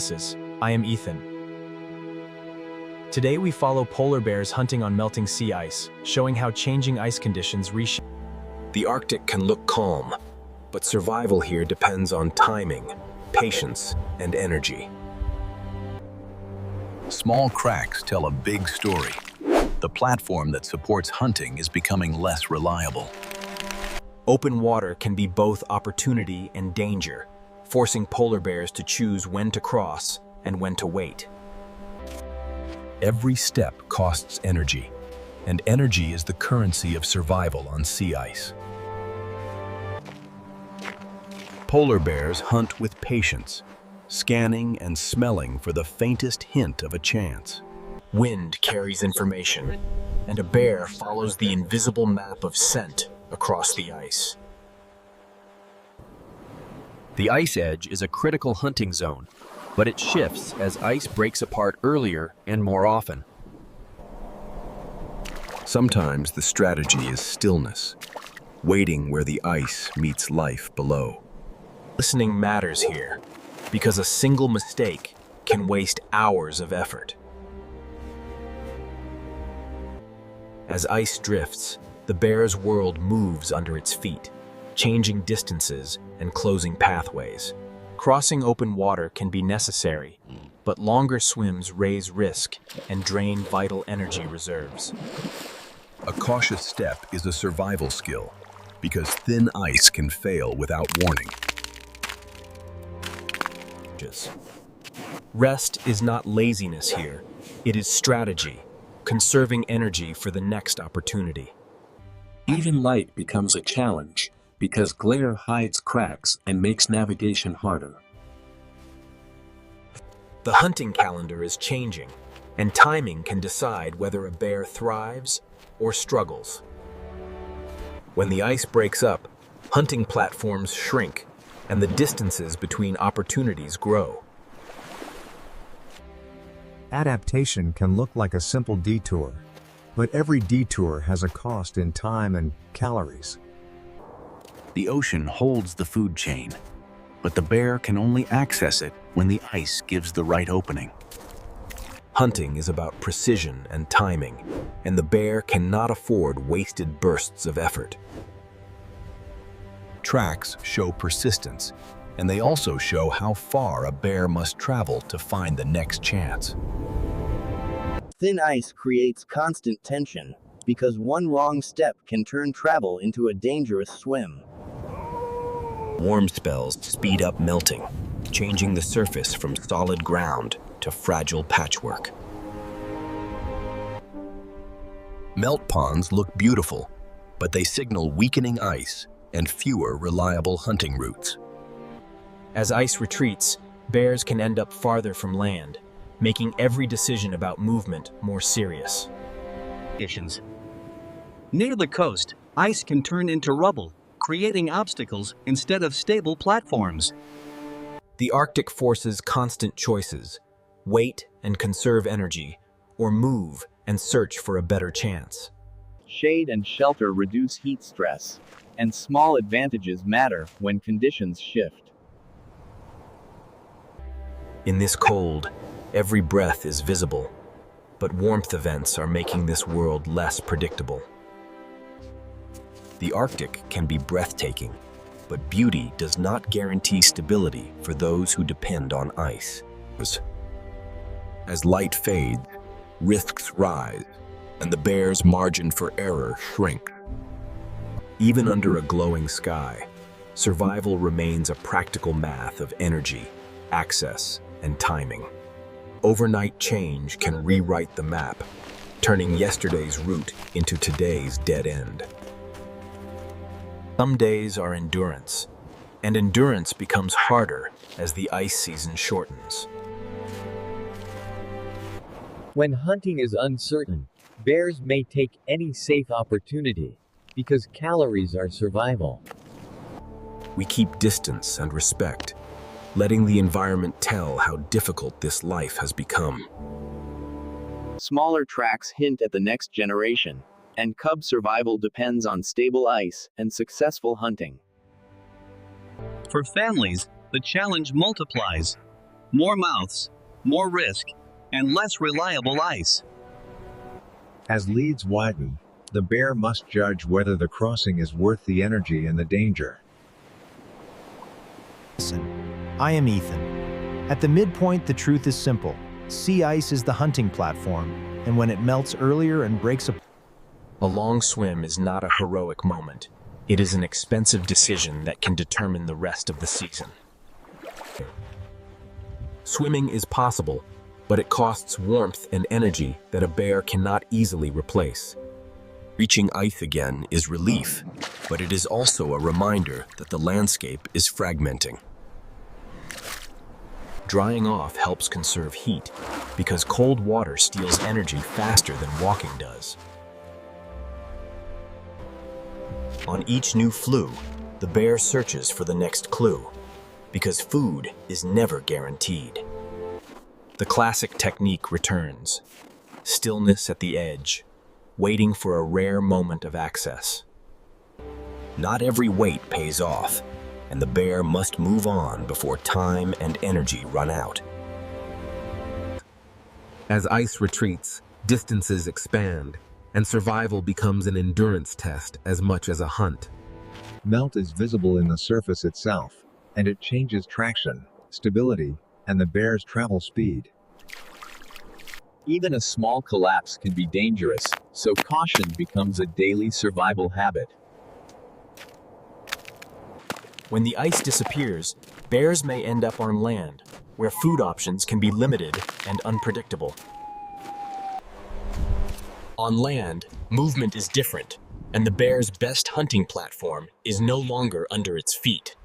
I am Ethan. Today we follow polar bears hunting on melting sea ice, showing how changing ice conditions reshape. The Arctic can look calm, but survival here depends on timing, patience, and energy. Small cracks tell a big story. The platform that supports hunting is becoming less reliable. Open water can be both opportunity and danger, forcing polar bears to choose when to cross and when to wait. Every step costs energy, and energy is the currency of survival on sea ice. Polar bears hunt with patience, scanning and smelling for the faintest hint of a chance. Wind carries information, and a bear follows the invisible map of scent across the ice. The ice edge is a critical hunting zone, but it shifts as ice breaks apart earlier and more often. Sometimes the strategy is stillness, waiting where the ice meets life below. Listening matters here, because a single mistake can waste hours of effort. As ice drifts, the bear's world moves under its feet, changing distances and closing pathways. Crossing open water can be necessary, but longer swims raise risk and drain vital energy reserves. A cautious step is a survival skill, because thin ice can fail without warning. Rest is not laziness here, it is strategy, conserving energy for the next opportunity. Even light becomes a challenge, because glare hides cracks and makes navigation harder. The hunting calendar is changing, and timing can decide whether a bear thrives or struggles. When the ice breaks up, hunting platforms shrink, and the distances between opportunities grow. Adaptation can look like a simple detour, but every detour has a cost in time and calories. The ocean holds the food chain, but the bear can only access it when the ice gives the right opening. Hunting is about precision and timing, and the bear cannot afford wasted bursts of effort. Tracks show persistence, and they also show how far a bear must travel to find the next chance. Thin ice creates constant tension, because one wrong step can turn travel into a dangerous swim. Warm spells speed up melting, changing the surface from solid ground to fragile patchwork. Melt ponds look beautiful, but they signal weakening ice and fewer reliable hunting routes. As ice retreats, bears can end up farther from land, making every decision about movement more serious. Near the coast, ice can turn into rubble, creating obstacles instead of stable platforms. The Arctic forces constant choices: wait and conserve energy, or move and search for a better chance. Shade and shelter reduce heat stress, and small advantages matter when conditions shift. In this cold, every breath is visible, but warmth events are making this world less predictable. The Arctic can be breathtaking, but beauty does not guarantee stability for those who depend on ice. As light fades, risks rise, and the bear's margin for error shrinks. Even under a glowing sky, survival remains a practical math of energy, access, and timing. Overnight change can rewrite the map, turning yesterday's route into today's dead end. Some days are endurance, and endurance becomes harder as the ice season shortens. When hunting is uncertain, bears may take any safe opportunity, because calories are survival. We keep distance and respect, letting the environment tell how difficult this life has become. Smaller tracks hint at the next generation, and cub survival depends on stable ice and successful hunting. For families, the challenge multiplies. more mouths, more risk, and less reliable ice. As leads widen, the bear must judge whether the crossing is worth the energy and the danger. Listen, I am Ethan. At the midpoint, the truth is simple. Sea ice is the hunting platform, and when it melts earlier and breaks apart, A long swim is not a heroic moment. It is an expensive decision that can determine the rest of the season. Swimming is possible, but it costs warmth and energy that a bear cannot easily replace. Reaching ice again is relief, but it is also a reminder that the landscape is fragmenting. Drying off helps conserve heat, because cold water steals energy faster than walking does. On each new flue, the bear searches for the next clue, because food is never guaranteed. The classic technique returns: stillness at the edge, waiting for a rare moment of access. Not every wait pays off, and the bear must move on before time and energy run out. As ice retreats, distances expand, and survival becomes an endurance test as much as a hunt. Melt is visible in the surface itself, and it changes traction, stability, and the bear's travel speed. Even a small collapse can be dangerous, so caution becomes a daily survival habit. When the ice disappears, bears may end up on land, where food options can be limited and unpredictable. On land, movement is different, and the bear's best hunting platform is no longer under its feet.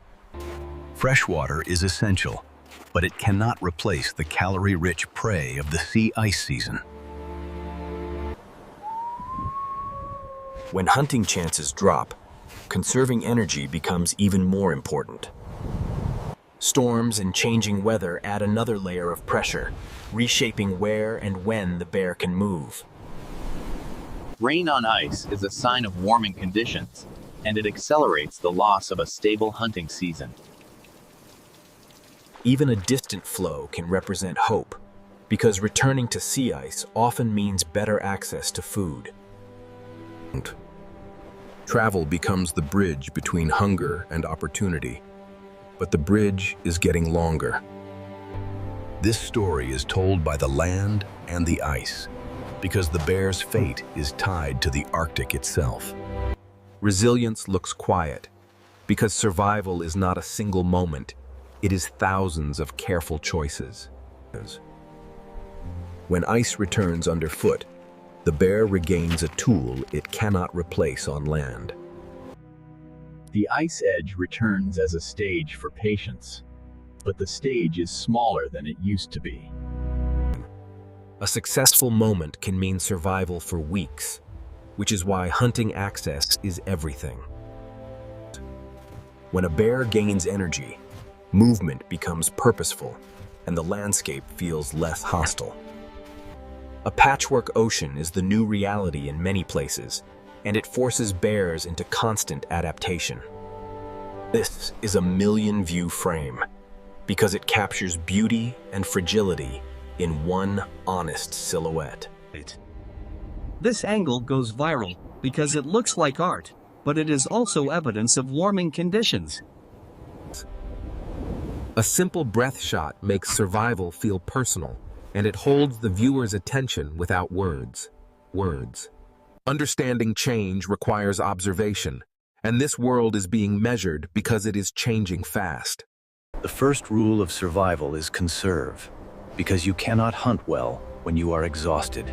Freshwater is essential, but it cannot replace the calorie-rich prey of the sea ice season. When hunting chances drop, conserving energy becomes even more important. Storms and changing weather add another layer of pressure, reshaping where and when the bear can move. Rain on ice is a sign of warming conditions, and it accelerates the loss of a stable hunting season. Even a distant flow can represent hope, because returning to sea ice often means better access to food. Travel becomes the bridge between hunger and opportunity, but the bridge is getting longer. This story is told by the land and the ice, because the bear's fate is tied to the Arctic itself. Resilience looks quiet, because survival is not a single moment, it is thousands of careful choices. When ice returns underfoot, the bear regains a tool it cannot replace on land. The ice edge returns as a stage for patience, but the stage is smaller than it used to be. A successful moment can mean survival for weeks, which is why hunting access is everything. When a bear gains energy, movement becomes purposeful, and the landscape feels less hostile. A patchwork ocean is the new reality in many places, and it forces bears into constant adaptation. This is a million-view frame, because it captures beauty and fragility in one honest silhouette. This angle goes viral because it looks like art, but it is also evidence of warming conditions. A simple breath shot makes survival feel personal, and it holds the viewer's attention without words. Understanding change requires observation, and this world is being measured because it is changing fast. The first rule of survival is conserve, because you cannot hunt well when you are exhausted.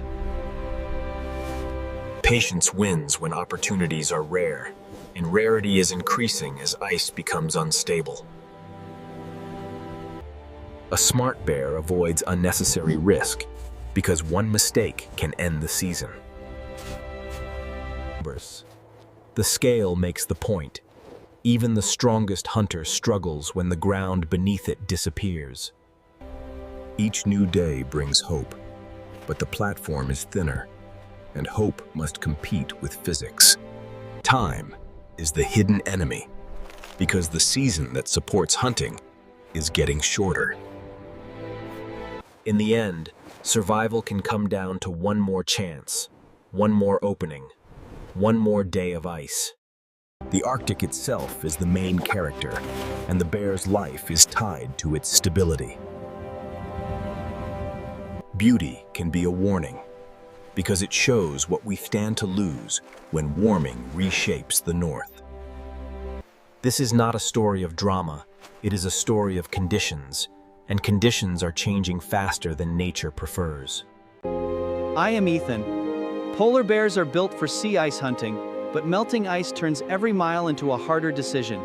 Patience wins when opportunities are rare, and rarity is increasing as ice becomes unstable. A smart bear avoids unnecessary risk, because one mistake can end the season. The scale makes the point. Even the strongest hunter struggles when the ground beneath it disappears. Each new day brings hope, but the platform is thinner, and hope must compete with physics. Time is the hidden enemy, because the season that supports hunting is getting shorter. In the end, survival can come down to one more chance, one more opening, one more day of ice. The Arctic itself is the main character, and the bear's life is tied to its stability. Beauty can be a warning, because it shows what we stand to lose when warming reshapes the North. This is not a story of drama, it is a story of conditions, and conditions are changing faster than nature prefers. I am Ethan. Polar bears are built for sea ice hunting, but melting ice turns every mile into a harder decision.